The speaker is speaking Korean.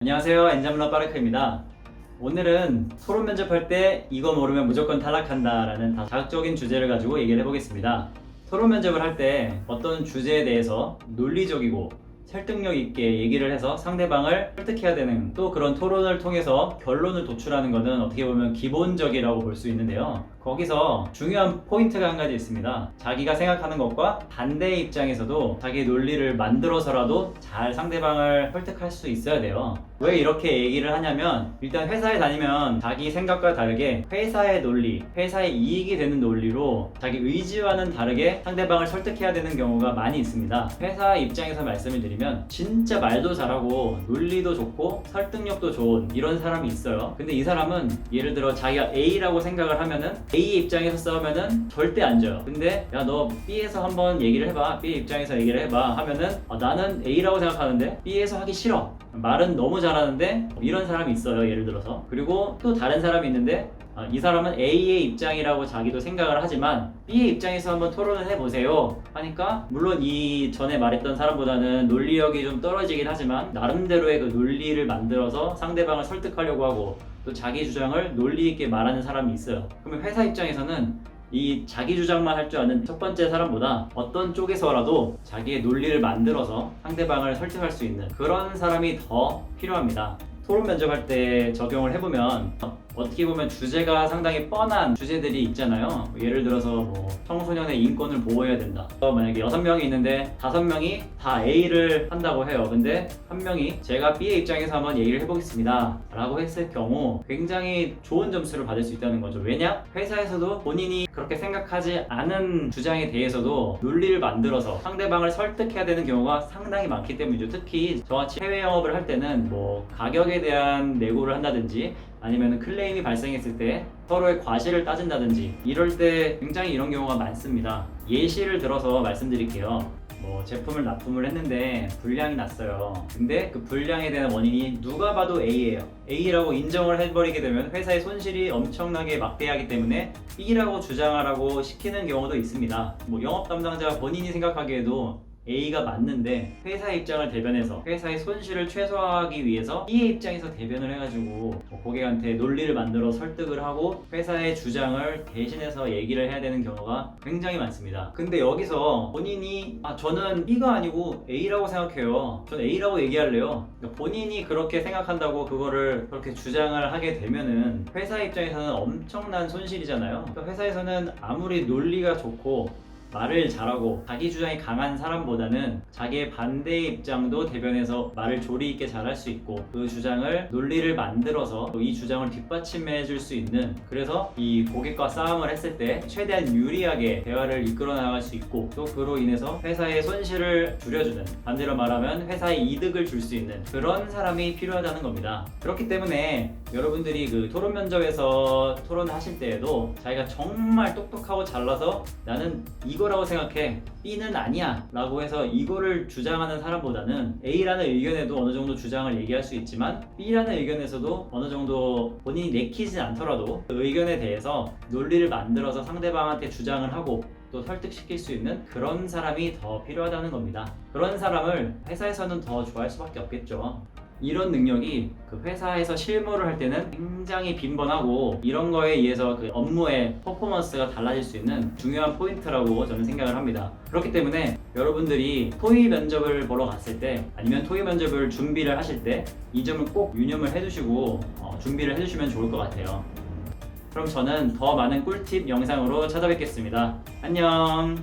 안녕하세요, 엔잡러 빠르크입니다. 오늘은 토론 면접할 때 이거 모르면 무조건 탈락한다 라는 자극적인 주제를 가지고 얘기를 해보겠습니다. 토론 면접을 할 때 어떤 주제에 대해서 논리적이고 설득력 있게 얘기를 해서 상대방을 설득해야 되는, 또 그런 토론을 통해서 결론을 도출하는 것은 어떻게 보면 기본적이라고 볼 수 있는데요. 거기서 중요한 포인트가 한 가지 있습니다. 자기가 생각하는 것과 반대의 입장에서도 자기 논리를 만들어서라도 잘 상대방을 설득할 수 있어야 돼요. 왜 이렇게 얘기를 하냐면, 일단 회사에 다니면 자기 생각과 다르게 회사의 논리, 회사에 이익이 되는 논리로 자기 의지와는 다르게 상대방을 설득해야 되는 경우가 많이 있습니다. 회사 입장에서 말씀을 드리면 진짜 말도 잘하고 논리도 좋고 설득력도 좋은 이런 사람이 있어요. 근데 이 사람은 예를 들어 자기가 A라고 생각을 하면은 A 입장에서 싸우면은 절대 안 져요. 근데 야, 너 B에서 한번 얘기를 해봐, B 입장에서 얘기를 해봐 하면은 나는 A라고 생각하는데 B에서 하기 싫어, 말은 너무 잘하는데, 이런 사람이 있어요, 예를 들어서. 그리고 또 다른 사람이 있는데 이 사람은 A의 입장이라고 자기도 생각을 하지만 B의 입장에서 한번 토론을 해보세요 하니까, 물론 이 전에 말했던 사람보다는 논리력이 좀 떨어지긴 하지만 나름대로의 그 논리를 만들어서 상대방을 설득하려고 하고 또 자기 주장을 논리 있게 말하는 사람이 있어요. 그러면 회사 입장에서는 이 자기 주장만 할 줄 아는 첫 번째 사람보다 어떤 쪽에서라도 자기의 논리를 만들어서 상대방을 설득할 수 있는 그런 사람이 더 필요합니다. 토론 면접할 때 적용을 해보면 어떻게 보면 주제가 상당히 뻔한 주제들이 있잖아요. 예를 들어서 청소년의 인권을 보호해야 된다. 만약에 6명이 있는데 5명이 다 A를 한다고 해요. 근데 한 명이 제가 B의 입장에서 한번 얘기를 해보겠습니다 라고 했을 경우 굉장히 좋은 점수를 받을 수 있다는 거죠. 왜냐? 회사에서도 본인이 그렇게 생각하지 않은 주장에 대해서도 논리를 만들어서 상대방을 설득해야 되는 경우가 상당히 많기 때문이죠. 특히 저같이 해외 영업을 할 때는 가격에 대한 내고를 한다든지 아니면 클레임이 발생했을 때 서로의 과실을 따진다든지 이럴 때 굉장히 이런 경우가 많습니다. 예시를 들어서 말씀드릴게요. 제품을 납품을 했는데 불량이 났어요. 근데 그 불량에 대한 원인이 누가 봐도 A예요. A라고 인정을 해버리게 되면 회사의 손실이 엄청나게 막대하기 때문에 B라고 주장하라고 시키는 경우도 있습니다. 영업 담당자 본인이 생각하기에도 A가 맞는데 회사의 입장을 대변해서 회사의 손실을 최소화하기 위해서 B의 입장에서 대변을 해가지고 고객한테 논리를 만들어 설득을 하고 회사의 주장을 대신해서 얘기를 해야 되는 경우가 굉장히 많습니다. 근데 여기서 본인이 저는 B가 아니고 A라고 생각해요, 전 A라고 얘기할래요, 그러니까 본인이 그렇게 생각한다고 그거를 그렇게 주장을 하게 되면은 회사 입장에서는 엄청난 손실이잖아요. 그러니까 회사에서는 아무리 논리가 좋고 말을 잘하고 자기 주장이 강한 사람보다는 자기의 반대의 입장도 대변해서 말을 조리 있게 잘할 수 있고 그 주장을 논리를 만들어서 이 주장을 뒷받침해 줄 수 있는, 그래서 이 고객과 싸움을 했을 때 최대한 유리하게 대화를 이끌어 나갈 수 있고 또 그로 인해서 회사의 손실을 줄여주는, 반대로 말하면 회사에 이득을 줄 수 있는 그런 사람이 필요하다는 겁니다. 그렇기 때문에 여러분들이 그 토론 면접에서 토론을 하실 때에도 자기가 정말 똑똑하고 잘나서 나는 이거라고 생각해, B는 아니야 라고 해서 이거를 주장하는 사람보다는 A라는 의견에도 어느 정도 주장을 얘기할 수 있지만 B라는 의견에서도 어느 정도 본인이 내키진 않더라도 그 의견에 대해서 논리를 만들어서 상대방한테 주장을 하고 또 설득시킬 수 있는 그런 사람이 더 필요하다는 겁니다. 그런 사람을 회사에서는 더 좋아할 수밖에 없겠죠. 이런 능력이 그 회사에서 실무를 할 때는 굉장히 빈번하고 이런 거에 의해서 그 업무의 퍼포먼스가 달라질 수 있는 중요한 포인트라고 저는 생각을 합니다. 그렇기 때문에 여러분들이 토의 면접을 보러 갔을 때 아니면 토의 면접을 준비를 하실 때 이 점을 꼭 유념을 해두시고 준비를 해주시면 좋을 것 같아요. 그럼 저는 더 많은 꿀팁 영상으로 찾아뵙겠습니다. 안녕.